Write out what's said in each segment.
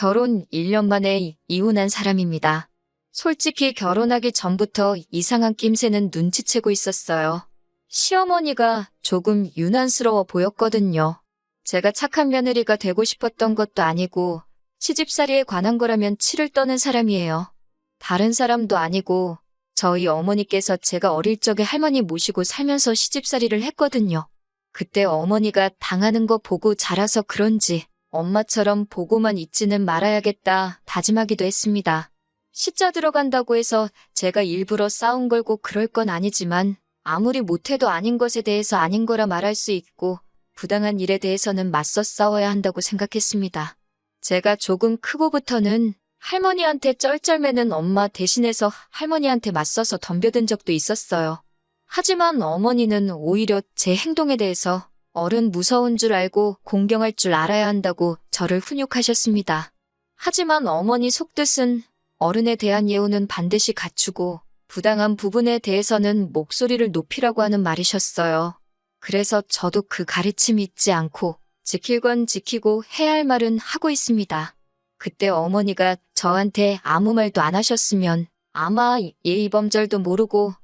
결혼 1년 만에 이혼한 사람입니다. 솔직히 결혼하기 전부터 이상한 낌새는 눈치채고 있었어요. 시어머니가 조금 유난스러워 보였거든요. 제가 착한 며느리가 되고 싶었던 것도 아니고 시집살이에 관한 거라면 치를 떠는 사람이에요. 다른 사람도 아니고 저희 어머니께서 제가 어릴 적에 할머니 모시고 살면서 시집살이를 했거든요. 그때 어머니가 당하는 거 보고 자라서 그런지 엄마처럼 보고만 있지는 말아야겠다 다짐하기도 했습니다. 시자 들어간다고 해서 제가 일부러 싸움 걸고 그럴 건 아니지만 아무리 못해도 아닌 것에 대해서 아닌 거라 말할 수 있고 부당한 일에 대해서는 맞서 싸워야 한다고 생각했습니다. 제가 조금 크고부터는 할머니한테 쩔쩔매는 엄마 대신해서 할머니한테 맞서서 덤벼든 적도 있었어요. 하지만 어머니는 오히려 제 행동에 대해서 어른 무서운 줄 알고 공경할 줄 알아야 한다고 저를 훈육하셨습니다. 하지만 어머니 속뜻은 어른에 대한 예우는 반드시 갖추고 부당한 부분에 대해서는 목소리를 높이라고 하는 말이셨어요. 그래서 저도 그 가르침 잊지 않고 지킬 건 지키고 해야 할 말은 하고 있습니다. 그때 어머니가 저한테 아무 말도 안 하셨으면 아마 예의범절도 모르고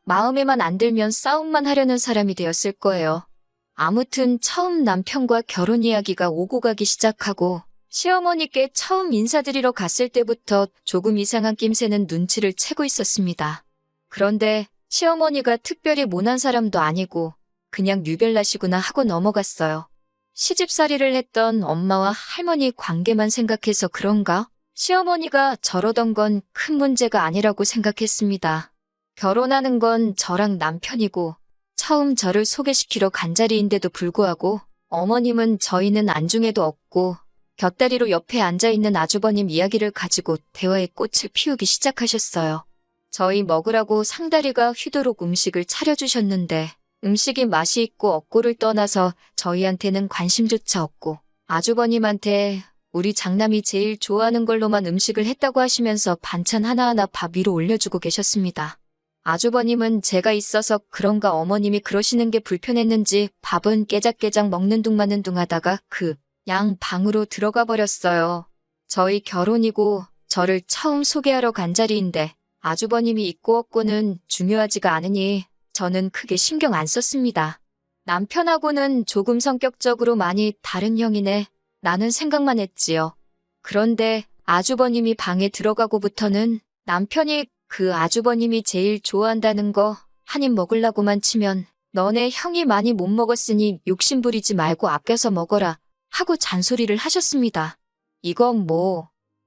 마음에만 안 들면 싸움만 하려는 사람이 되었을 거예요. 아무튼 처음 남편과 결혼 이야기가 오고 가기 시작하고 시어머니께 처음 인사드리러 갔을 때부터 조금 이상한 낌새는 눈치를 채고 있었습니다. 그런데 시어머니가 특별히 모난 사람도 아니고 그냥 유별나시구나 하고 넘어갔어요. 시집살이를 했던 엄마와 할머니 관계만 생각해서 그런가? 시어머니가 저러던 건 큰 문제가 아니라고 생각했습니다. 결혼하는 건 저랑 남편이고 처음 저를 소개시키러 간 자리인데도 불구하고 어머님은 저희는 안중에도 없고 곁다리로 옆에 앉아있는 아주버님 이야기를 가지고 대화의 꽃을 피우기 시작하셨어요. 저희 먹으라고 상다리가 휘도록 음식을 차려주셨는데 음식이 맛이 있고 없고를 떠나서 저희한테는 관심조차 없고 아주버님한테 우리 장남이 제일 좋아하는 걸로만 음식을 했다고 하시면서 반찬 하나하나 밥 위로 올려주고 계셨습니다. 아주버님은 제가 있어서 그런가 어머님이 그러시는 게 불편했는지 밥은 깨작깨작 먹는 둥 마는 둥 하다가 그냥 방으로 들어가 버렸어요. 저희 결혼이고 저를 처음 소개하러 간 자리인데 아주버님이 있고 없고는 중요하지가 않으니 저는 크게 신경 안 썼습니다. 남편하고는 조금 성격적으로 많이 다른 형이네 라는 생각만 했지요. 그런데 아주버님이 방에 들어가고부터는 남편이 그 아주버님이 제일 좋아한다는 거 한 입 먹으려고만 치면 너네 형이 많이 못 먹었으니 욕심 부리지 말고 아껴서 먹어라 하고 잔소리를 하셨습니다. 이건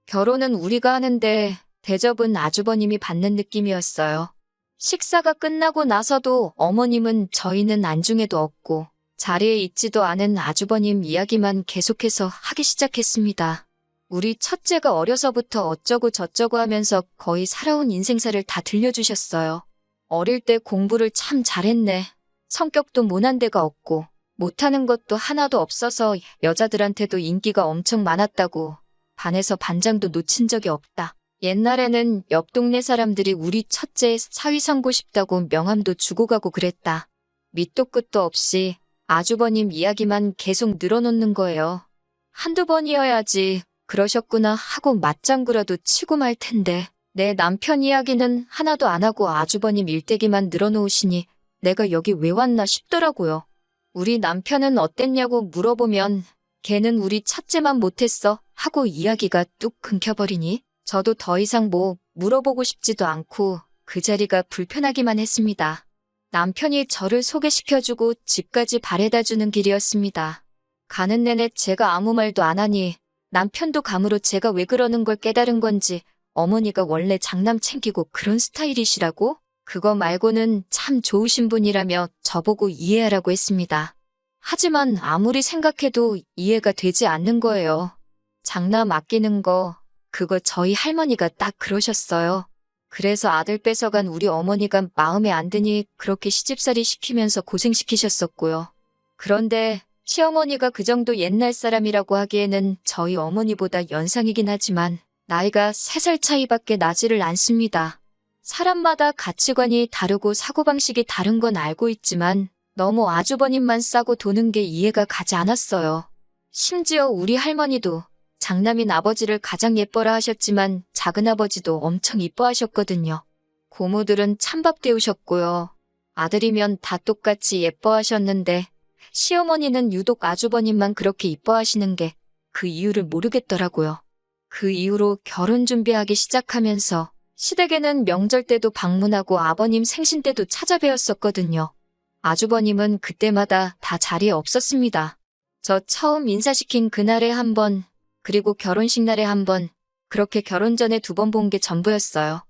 결혼은 우리가 하는데 대접은 아주버님이 받는 느낌이었어요. 식사가 끝나고 나서도 어머님은 저희는 안중에도 없고 자리에 있지도 않은 아주버님 이야기만 계속해서 하기 시작했습니다. 우리 첫째가 어려서부터 어쩌고 저쩌고 하면서 거의 살아온 인생사를 다 들려주셨어요. 어릴 때 공부를 참 잘했네. 성격도 모난 데가 없고 못하는 것도 하나도 없어서 여자들한테도 인기가 엄청 많았다고 반에서 반장도 놓친 적이 없다. 옛날에는 옆 동네 사람들이 우리 첫째 사위 삼고 싶다고 명함도 주고 가고 그랬다. 밑도 끝도 없이 아주버님 이야기만 계속 늘어놓는 거예요. 한두 번이어야지 그러셨구나 하고 맞장구라도 치고 말 텐데 내 남편 이야기는 하나도 안 하고 아주버님 일대기만 늘어놓으시니 내가 여기 왜 왔나 싶더라고요. 우리 남편은 어땠냐고 물어보면 걔는 우리 첫째만 못했어 하고 이야기가 뚝 끊겨버리니 저도 더 이상 물어보고 싶지도 않고 그 자리가 불편하기만 했습니다. 남편이 저를 소개시켜주고 집까지 바래다주는 길이었습니다. 가는 내내 제가 아무 말도 안 하니 남편도 감으로 제가 왜 그러는 걸 깨달은 건지 어머니가 원래 장남 챙기고 그런 스타일이시라고? 그거 말고는 참 좋으신 분이라며 저보고 이해하라고 했습니다. 하지만 아무리 생각해도 이해가 되지 않는 거예요. 장남 아끼는 거 그거 저희 할머니가 딱 그러셨어요. 그래서 아들 뺏어간 우리 어머니가 마음에 안 드니 그렇게 시집살이 시키면서 고생시키셨었고요. 그런데 시어머니가 그 정도 옛날 사람이라고 하기에는 저희 어머니보다 연상이긴 하지만 나이가 3살 차이밖에 나지를 않습니다. 사람마다 가치관이 다르고 사고방식이 다른 건 알고 있지만 너무 아주버님만 싸고 도는 게 이해가 가지 않았어요. 심지어 우리 할머니도 장남인 아버지를 가장 예뻐라 하셨지만 작은아버지도 엄청 이뻐하셨거든요. 고모들은 찬밥 데우셨고요. 아들이면 다 똑같이 예뻐하셨는데 시어머니는 유독 아주버님만 그렇게 이뻐하시는 게 그 이유를 모르겠더라고요. 그 이후로 결혼 준비하기 시작하면서 시댁에는 명절 때도 방문하고 아버님 생신 때도 찾아뵈었었거든요. 아주버님은 그때마다 다 자리에 없었습니다. 저 처음 인사시킨 그날에 한 번, 그리고 결혼식 날에 한 번, 그렇게 결혼 전에 2번 본 게 전부였어요.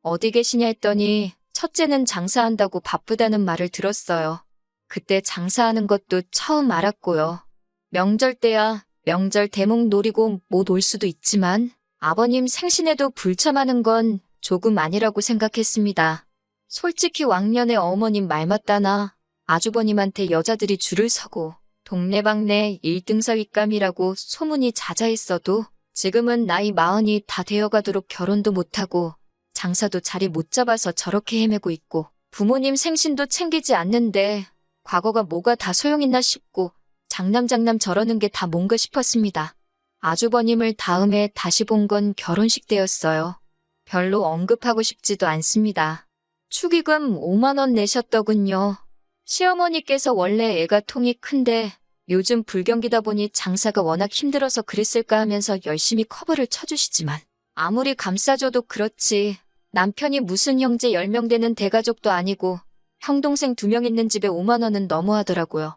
어디 계시냐 했더니 첫째는 장사한다고 바쁘다는 말을 들었어요. 그때 장사하는 것도 처음 알았고요. 명절 때야 명절 대목 노리고 못 올 수도 있지만 아버님 생신에도 불참하는 건 조금 아니라고 생각했습니다. 솔직히 왕년에 어머님 말 맞다나 아주버님한테 여자들이 줄을 서고 동네방네 1등사 윗감이라고 소문이 자자했어도 지금은 나이 40이 다 되어가도록 결혼도 못하고 장사도 자리 못 잡아서 저렇게 헤매고 있고 부모님 생신도 챙기지 않는데 과거가 뭐가 다 소용있나 싶고 장남 저러는 게 다 뭔가 싶었습니다. 아주버님을 다음에 다시 본 건 결혼식 때였어요. 별로 언급하고 싶지도 않습니다. 축의금 5만 원 내셨더군요. 시어머니께서 원래 애가 통이 큰데 요즘 불경기다 보니 장사가 워낙 힘들어서 그랬을까 하면서 열심히 커버를 쳐주시지만 아무리 감싸줘도 그렇지 남편이 무슨 형제 10명 되는 대가족도 아니고 형 동생 2명 있는 집에 5만 원은 너무하더라고요.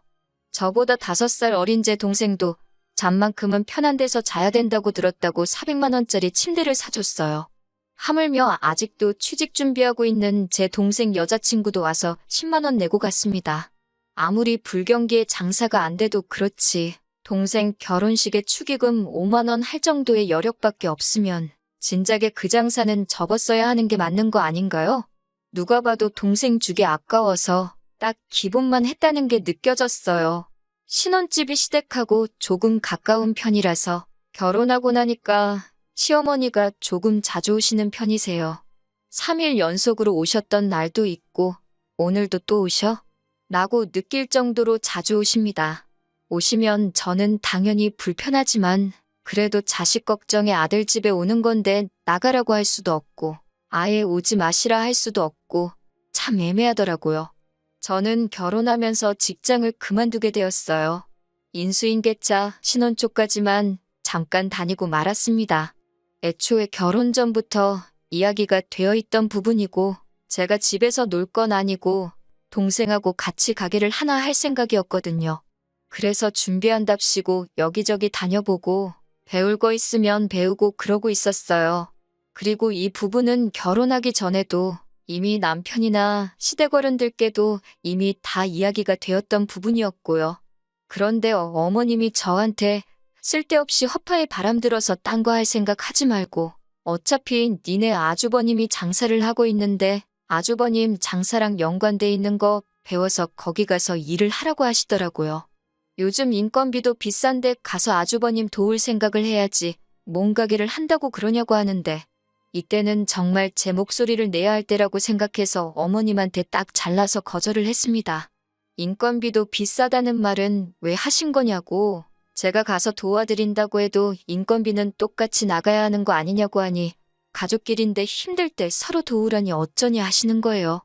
저보다 5살 어린 제 동생도 잠만큼은 편한 데서 자야 된다고 들었다고 400만 원짜리 침대를 사줬어요. 하물며 아직도 취직 준비하고 있는 제 동생 여자친구도 와서 10만 원 내고 갔습니다. 아무리 불경기에 장사가 안 돼도 그렇지 동생 결혼식에 축의금 5만 원 할 정도의 여력밖에 없으면 진작에 그 장사는 접었어야 하는 게 맞는 거 아닌가요? 누가 봐도 동생 주기 아까워서 딱 기본만 했다는 게 느껴졌어요. 신혼집이 시댁하고 조금 가까운 편이라서 결혼하고 나니까 시어머니가 조금 자주 오시는 편이세요. 3일 연속으로 오셨던 날도 있고 오늘도 또 오셔? 라고 느낄 정도로 자주 오십니다. 오시면 저는 당연히 불편하지만 그래도 자식 걱정에 아들 집에 오는 건데 나가라고 할 수도 없고 아예 오지 마시라 할 수도 없고 참 애매하더라고요. 저는 결혼하면서 직장을 그만두게 되었어요. 인수인계차 신혼 초까지만 잠깐 다니고 말았습니다. 애초에 결혼 전부터 이야기가 되어 있던 부분이고 제가 집에서 놀 건 아니고 동생하고 같이 가게를 하나 할 생각이었거든요. 그래서 준비한답시고 여기저기 다녀보고 배울 거 있으면 배우고 그러고 있었어요. 그리고 이 부분은 결혼하기 전에도 이미 남편이나 시댁 어른들께도 이미 다 이야기가 되었던 부분이었고요. 그런데 어머님이 저한테 쓸데없이 허파에 바람 들어서 딴 거 할 생각 하지 말고 어차피 니네 아주버님이 장사를 하고 있는데 아주버님 장사랑 연관돼 있는 거 배워서 거기 가서 일을 하라고 하시더라고요. 요즘 인건비도 비싼데 가서 아주버님 도울 생각을 해야지 뭔 가게를 한다고 그러냐고 하는데 이때는 정말 제 목소리를 내야 할 때라고 생각해서 어머님한테 딱 잘라서 거절을 했습니다. 인건비도 비싸다는 말은 왜 하신 거냐고 제가 가서 도와드린다고 해도 인건비는 똑같이 나가야 하는 거 아니냐고 하니 가족끼리인데 힘들 때 서로 도우라니 어쩌냐 하시는 거예요.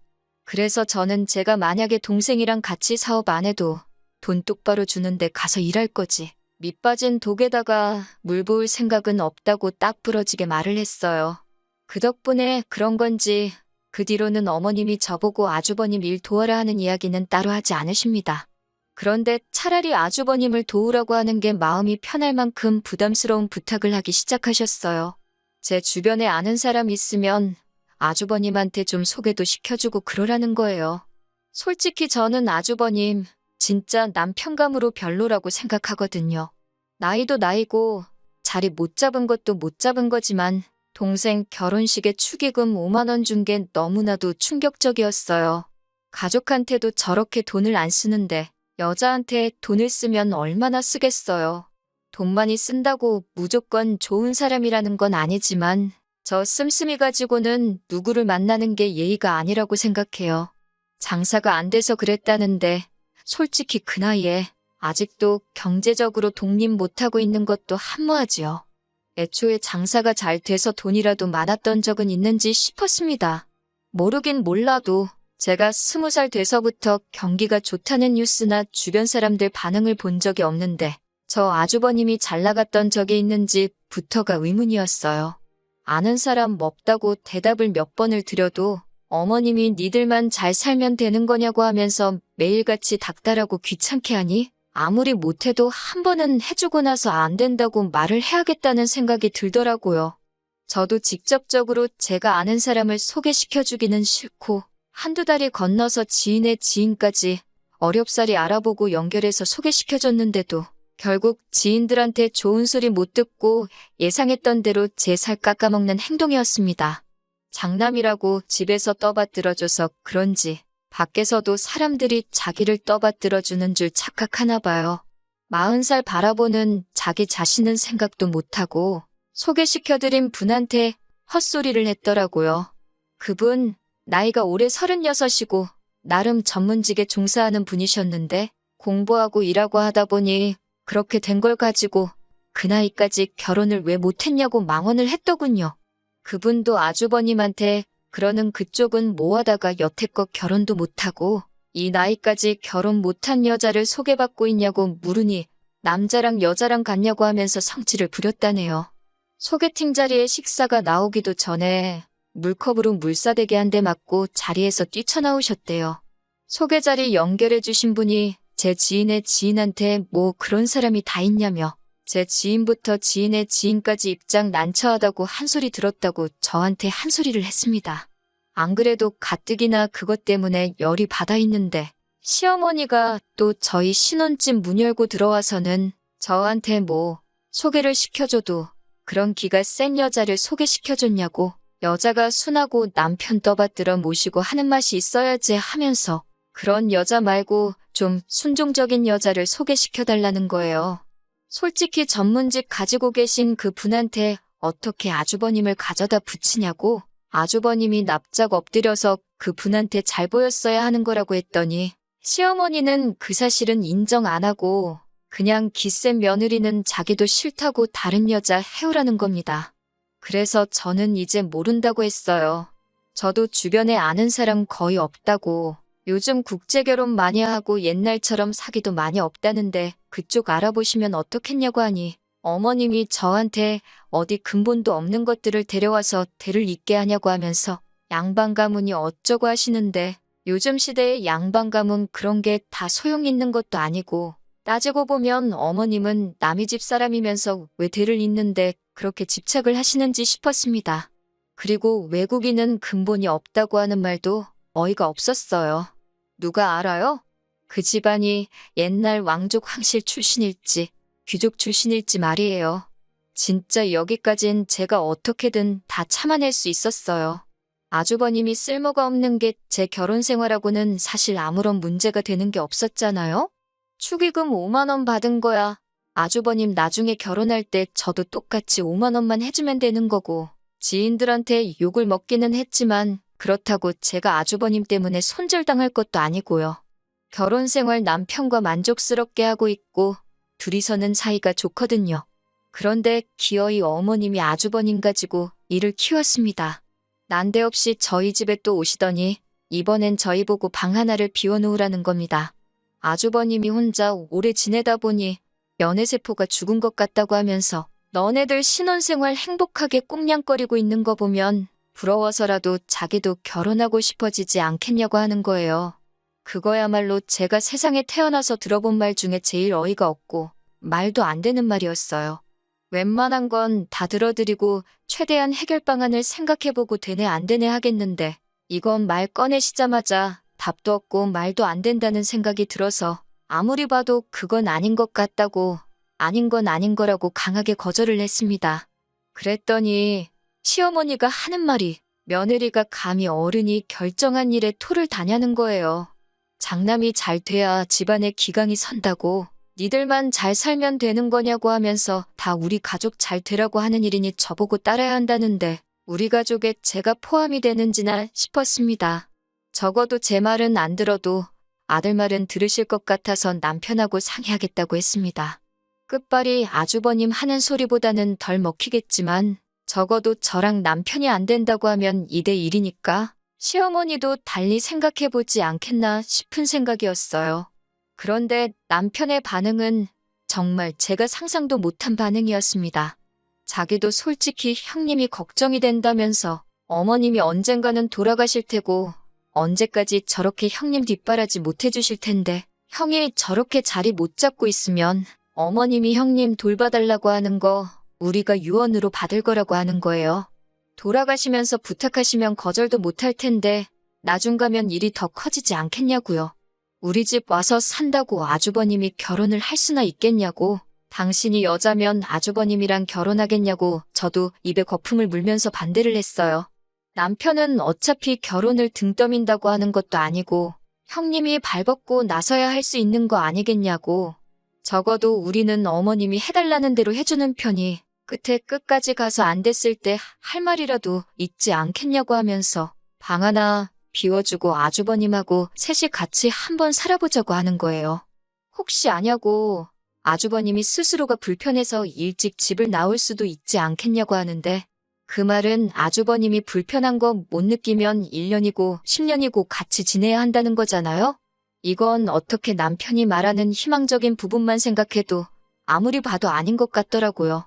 그래서 저는 제가 만약에 동생이랑 같이 사업 안 해도 돈 똑바로 주는데 가서 일할 거지. 밑 빠진 독에다가 물 부을 생각은 없다고 딱 부러지게 말을 했어요. 그 덕분에 그런 건지 그 뒤로는 어머님이 저보고 아주버님 일 도와라 하는 이야기는 따로 하지 않으십니다. 그런데 차라리 아주버님을 도우라고 하는 게 마음이 편할 만큼 부담스러운 부탁을 하기 시작하셨어요. 제 주변에 아는 사람 있으면 아주버님한테 좀 소개도 시켜주고 그러라는 거예요. 솔직히 저는 아주버님 진짜 남편감으로 별로라고 생각하거든요. 나이도 나이고 자리 못 잡은 것도 못 잡은 거지만 동생 결혼식에 축의금 5만 원 준 게 너무나도 충격적이었어요. 가족한테도 저렇게 돈을 안 쓰는데 여자한테 돈을 쓰면 얼마나 쓰겠어요. 돈 많이 쓴다고 무조건 좋은 사람이라는 건 아니지만 저 씀씀이 가지고는 누구를 만나는 게 예의가 아니라고 생각해요. 장사가 안 돼서 그랬다는데 솔직히 그 나이에 아직도 경제적으로 독립 못하고 있는 것도 한무하지요. 애초에 장사가 잘 돼서 돈이라도 많았던 적은 있는지 싶었습니다. 모르긴 몰라도 제가 20살 돼서부터 경기가 좋다는 뉴스나 주변 사람들 반응을 본 적이 없는데 저 아주버님이 잘 나갔던 적이 있는지부터가 의문이었어요. 아는 사람 없다고 대답을 몇 번을 드려도 어머님이 니들만 잘 살면 되는 거냐고 하면서 매일같이 닥달하고 귀찮게 하니 아무리 못해도 한 번은 해주고 나서 안 된다고 말을 해야겠다는 생각이 들더라고요. 저도 직접적으로 제가 아는 사람을 소개시켜주기는 싫고 한두 달이 건너서 지인의 지인까지 어렵사리 알아보고 연결해서 소개시켜줬는데도 결국 지인들한테 좋은 소리 못 듣고 예상했던 대로 제 살 깎아먹는 행동이었습니다. 장남이라고 집에서 떠받들어줘서 그런지 밖에서도 사람들이 자기를 떠받들어주는 줄 착각하나 봐요. 40살 바라보는 자기 자신은 생각도 못하고 소개시켜드린 분한테 헛소리를 했더라고요. 그분 나이가 올해 36이고 나름 전문직에 종사하는 분이셨는데 공부하고 일하고 하다 보니 그렇게 된 걸 가지고 그 나이까지 결혼을 왜 못했냐고 망언을 했더군요. 그분도 아주버님한테 그러는 그쪽은 뭐하다가 여태껏 결혼도 못하고 이 나이까지 결혼 못한 여자를 소개받고 있냐고 물으니 남자랑 여자랑 같냐고 하면서 성질을 부렸다네요. 소개팅 자리에 식사가 나오기도 전에 물컵으로 물사대기 한 대 맞고 자리에서 뛰쳐나오셨대요. 소개 자리 연결해 주신 분이 제 지인의 지인한테 뭐 그런 사람이 다 있냐며 제 지인부터 지인의 지인까지 입장 난처하다고 한 소리 들었다고 저한테 한 소리를 했습니다. 안 그래도 가뜩이나 그것 때문에 열이 받아 있는데 시어머니가 또 저희 신혼집 문 열고 들어와서는 저한테 뭐 소개를 시켜줘도 그런 기가 센 여자를 소개시켜줬냐고 여자가 순하고 남편 떠받들어 모시고 하는 맛이 있어야지 하면서 그런 여자 말고 좀 순종적인 여자를 소개시켜달라는 거예요. 솔직히 전문직 가지고 계신 그 분한테 어떻게 아주버님을 가져다 붙이냐고 아주버님이 납작 엎드려서 그 분한테 잘 보였어야 하는 거라고 했더니 시어머니는 그 사실은 인정 안 하고 그냥 기센 며느리는 자기도 싫다고 다른 여자 해오라는 겁니다. 그래서 저는 이제 모른다고 했어요. 저도 주변에 아는 사람 거의 없다고 요즘 국제결혼 많이 하고 옛날처럼 사기도 많이 없다는데 그쪽 알아보시면 어떻겠냐고 하니 어머님이 저한테 어디 근본도 없는 것들을 데려와서 대를 잇게 하냐고 하면서 양반 가문이 어쩌고 하시는데 요즘 시대의 양반 가문 그런 게 다 소용 있는 것도 아니고 따지고 보면 어머님은 남의 집 사람이면서 왜 대를 잇는데 그렇게 집착을 하시는지 싶었습니다. 그리고 외국인은 근본이 없다고 하는 말도 어이가 없었어요. 누가 알아요? 그 집안이 옛날 왕족 황실 출신일지 귀족 출신일지 말이에요. 진짜 여기까진 제가 어떻게든 다 참아낼 수 있었어요. 아주버님이 쓸모가 없는 게 제 결혼 생활하고는 사실 아무런 문제가 되는 게 없었잖아요? 축의금 5만 원 받은 거야. 아주버님 나중에 결혼할 때 저도 똑같이 5만 원만 해주면 되는 거고 지인들한테 욕을 먹기는 했지만 그렇다고 제가 아주버님 때문에 손절당할 것도 아니고요. 결혼 생활 남편과 만족스럽게 하고 있고 둘이서는 사이가 좋거든요. 그런데 기어이 어머님이 아주버님 가지고 일을 키웠습니다. 난데없이 저희 집에 또 오시더니 이번엔 저희 보고 방 하나를 비워놓으라는 겁니다. 아주버님이 혼자 오래 지내다 보니 연애세포가 죽은 것 같다고 하면서 너네들 신혼생활 행복하게 꽁냥거리고 있는 거 보면 부러워서라도 자기도 결혼하고 싶어지지 않겠냐고 하는 거예요. 그거야말로 제가 세상에 태어나서 들어본 말 중에 제일 어이가 없고 말도 안 되는 말이었어요. 웬만한 건 다 들어드리고 최대한 해결 방안을 생각해보고 되네 안 되네 하겠는데 이건 말 꺼내시자마자 답도 없고 말도 안 된다는 생각이 들어서 아무리 봐도 그건 아닌 것 같다고 아닌 건 아닌 거라고 강하게 거절을 했습니다. 그랬더니 시어머니가 하는 말이 며느리가 감히 어른이 결정한 일에 토를 다냐는 거예요. 장남이 잘 돼야 집안에 기강이 선다고 니들만 잘 살면 되는 거냐고 하면서 다 우리 가족 잘 되라고 하는 일이니 저보고 따라야 한다는데 우리 가족에 제가 포함이 되는지나 싶었습니다. 적어도 제 말은 안 들어도 아들 말은 들으실 것 같아서 남편하고 상의하겠다고 했습니다. 끝발이 아주버님 하는 소리보다는 덜 먹히겠지만 적어도 저랑 남편이 안 된다고 하면 2대 1이니까 시어머니도 달리 생각해보지 않겠나 싶은 생각이었어요. 그런데 남편의 반응은 정말 제가 상상도 못한 반응이었습니다. 자기도 솔직히 형님이 걱정이 된다면서 어머님이 언젠가는 돌아가실 테고 언제까지 저렇게 형님 뒷바라지 못 해주실 텐데 형이 저렇게 자리 못 잡고 있으면 어머님이 형님 돌봐달라고 하는 거 우리가 유언으로 받을 거라고 하는 거예요. 돌아가시면서 부탁하시면 거절도 못할 텐데 나중 가면 일이 더 커지지 않겠냐고요. 우리 집 와서 산다고 아주버님이 결혼을 할 수나 있겠냐고. 당신이 여자면 아주버님이랑 결혼하겠냐고 저도 입에 거품을 물면서 반대를 했어요. 남편은 어차피 결혼을 등 떠민다고 하는 것도 아니고 형님이 발벗고 나서야 할 수 있는 거 아니겠냐고. 적어도 우리는 어머님이 해달라는 대로 해주는 편이 끝에 끝까지 가서 안 됐을 때 할 말이라도 있지 않겠냐고 하면서 방 하나 비워주고 아주버님하고 셋이 같이 한번 살아보자고 하는 거예요. 혹시 아냐고 아주버님이 스스로가 불편해서 일찍 집을 나올 수도 있지 않겠냐고 하는데 그 말은 아주버님이 불편한 거 못 느끼면 1년이고 10년이고 같이 지내야 한다는 거잖아요? 이건 어떻게 남편이 말하는 희망적인 부분만 생각해도 아무리 봐도 아닌 것 같더라고요.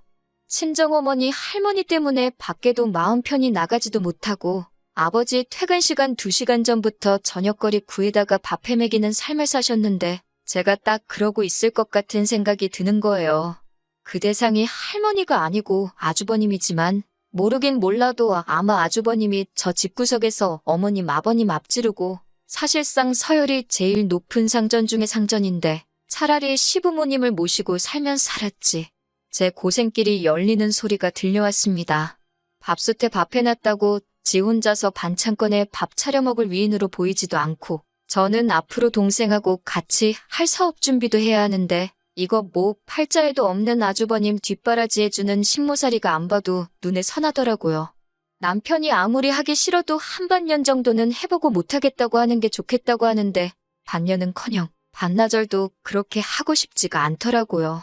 친정어머니 할머니 때문에 밖에도 마음 편히 나가지도 못하고 아버지 퇴근 시간 2시간 전부터 저녁거리 구해다가 밥 해먹이는 삶을 사셨는데 제가 딱 그러고 있을 것 같은 생각이 드는 거예요. 그 대상이 할머니가 아니고 아주버님이지만 모르긴 몰라도 아마 아주버님이 저 집구석에서 어머님 아버님 앞지르고 사실상 서열이 제일 높은 상전 중의 상전인데 차라리 시부모님을 모시고 살면 살았지. 제 고생길이 열리는 소리가 들려왔습니다. 밥솥에 밥 해놨다고 지 혼자서 반찬 꺼내 밥 차려 먹을 위인으로 보이지도 않고 저는 앞으로 동생하고 같이 할 사업 준비도 해야 하는데 이거 뭐 팔자에도 없는 아주버님 뒷바라지 해주는 식모살이가 안 봐도 눈에 선하더라고요. 남편이 아무리 하기 싫어도 한 반년 정도는 해보고 못하겠다고 하는 게 좋겠다고 하는데 반년은커녕 반나절도 그렇게 하고 싶지가 않더라고요.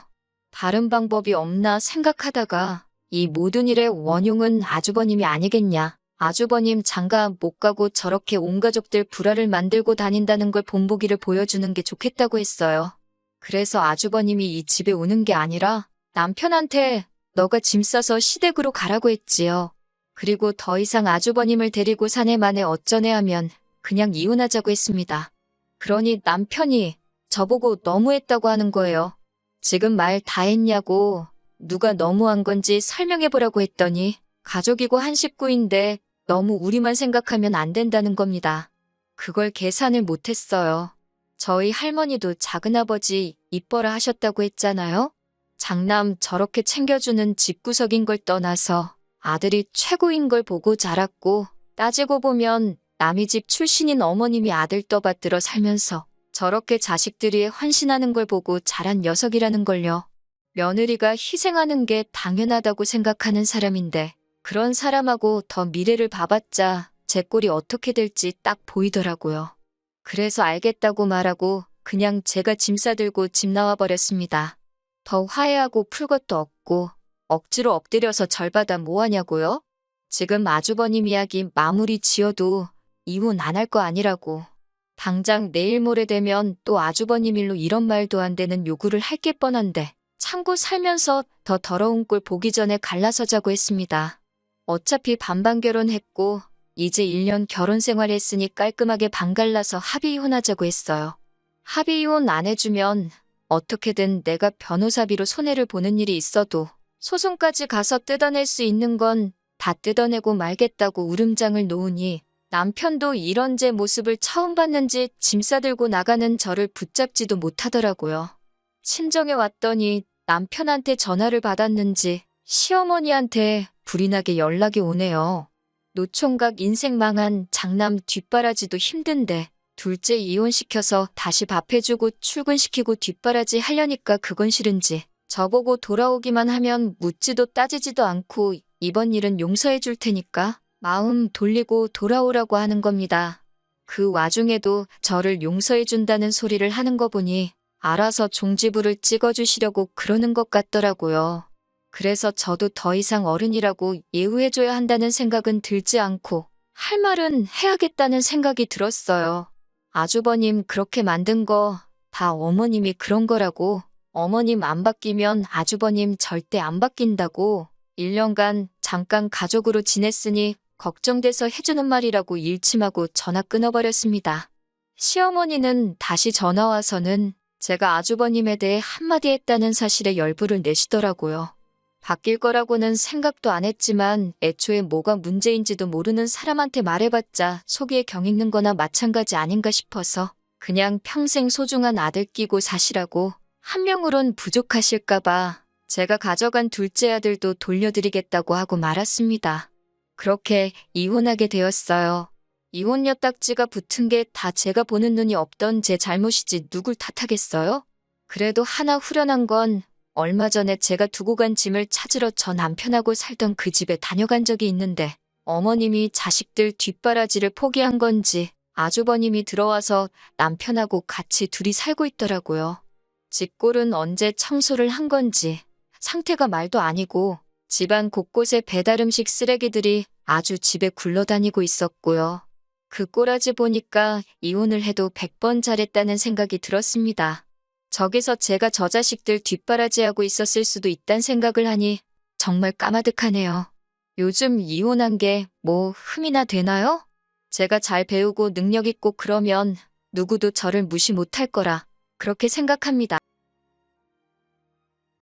다른 방법이 없나 생각하다가 이 모든 일의 원흉은 아주버님이 아니겠냐. 아주버님 장가 못 가고 저렇게 온 가족들 불화를 만들고 다닌다는 걸 본보기를 보여주는 게 좋겠다고 했어요. 그래서 아주버님이 이 집에 오는 게 아니라 남편한테 너가 짐 싸서 시댁으로 가라고 했지요. 그리고 더 이상 아주버님을 데리고 사내 만에 어쩌네 하면 그냥 이혼하자고 했습니다. 그러니 남편이 저보고 너무했다고 하는 거예요. 지금 말 다 했냐고 누가 너무한 건지 설명해보라고 했더니 가족이고 한 식구인데 너무 우리만 생각하면 안 된다는 겁니다. 그걸 계산을 못했어요. 저희 할머니도 작은아버지 이뻐라 하셨다고 했잖아요. 장남 저렇게 챙겨주는 집구석인 걸 떠나서 아들이 최고인 걸 보고 자랐고 따지고 보면 남의 집 출신인 어머님이 아들 떠받들어 살면서 저렇게 자식들이 헌신하는 걸 보고 자란 녀석이라는 걸요. 며느리가 희생하는 게 당연하다고 생각하는 사람인데 그런 사람하고 더 미래를 봐봤자 제 꼴이 어떻게 될지 딱 보이더라고요. 그래서 알겠다고 말하고 그냥 제가 짐 싸들고 집 나와버렸습니다. 더 화해하고 풀 것도 없고 억지로 엎드려서 절받아 뭐하냐고요? 지금 아주버님 이야기 마무리 지어도 이혼 안 할 거 아니라고. 당장 내일 모레 되면 또 아주버님 일로 이런 말도 안 되는 요구를 할 게 뻔한데 참고 살면서 더 더러운 꼴 보기 전에 갈라서자고 했습니다. 어차피 반반 결혼했고 이제 1년 결혼 생활했으니 깔끔하게 반갈라서 합의 이혼하자고 했어요. 합의 이혼 안 해주면 어떻게든 내가 변호사비로 손해를 보는 일이 있어도 소송까지 가서 뜯어낼 수 있는 건 다 뜯어내고 말겠다고 울음장을 놓으니 남편도 이런 제 모습을 처음 봤는지 짐 싸들고 나가는 저를 붙잡지도 못하더라고요. 친정에 왔더니 남편한테 전화를 받았는지 시어머니한테 불이 나게 연락이 오네요. 노총각 인생 망한 장남 뒷바라지도 힘든데 둘째 이혼시켜서 다시 밥 해주고 출근시키고 뒷바라지 하려니까 그건 싫은지 저보고 돌아오기만 하면 묻지도 따지지도 않고 이번 일은 용서해 줄 테니까 마음 돌리고 돌아오라고 하는 겁니다. 그 와중에도 저를 용서해 준다는 소리를 하는 거 보니 알아서 종지부를 찍어주시려고 그러는 것 같더라고요. 그래서 저도 더 이상 어른이라고 예우해줘야 한다는 생각은 들지 않고 할 말은 해야겠다는 생각이 들었어요. 아주버님 그렇게 만든 거 다 어머님이 그런 거라고. 어머님 안 바뀌면 아주버님 절대 안 바뀐다고. 1년간 잠깐 가족으로 지냈으니 걱정돼서 해주는 말이라고 일침하고 전화 끊어버렸습니다. 시어머니는 다시 전화 와서는 제가 아주버님에 대해 한마디 했다는 사실에 열불을 내시더라고요. 바뀔 거라고는 생각도 안 했지만 애초에 뭐가 문제인지도 모르는 사람한테 말해봤자 속이에 경익는 거나 마찬가지 아닌가 싶어서 그냥 평생 소중한 아들 끼고 사시라고. 한 명으론 부족하실까봐 제가 가져간 둘째 아들도 돌려드리겠다고 하고 말았습니다. 그렇게 이혼하게 되었어요. 이혼녀 딱지가 붙은 게 다 제가 보는 눈이 없던 제 잘못이지 누굴 탓하겠어요? 그래도 하나 후련한 건 얼마 전에 제가 두고 간 짐을 찾으러 저 남편하고 살던 그 집에 다녀간 적이 있는데 어머님이 자식들 뒷바라지를 포기한 건지 아주버님이 들어와서 남편하고 같이 둘이 살고 있더라고요. 집골은 언제 청소를 한 건지 상태가 말도 아니고 집안 곳곳에 배달음식 쓰레기들이 아주 집에 굴러다니고 있었고요. 그 꼬라지 보니까 이혼을 해도 100번 잘했다는 생각이 들었습니다. 저기서 제가 저 자식들 뒷바라지하고 있었을 수도 있단 생각을 하니 정말 까마득하네요. 요즘 이혼한 게 뭐 흠이나 되나요? 제가 잘 배우고 능력 있고 그러면 누구도 저를 무시 못할 거라 그렇게 생각합니다.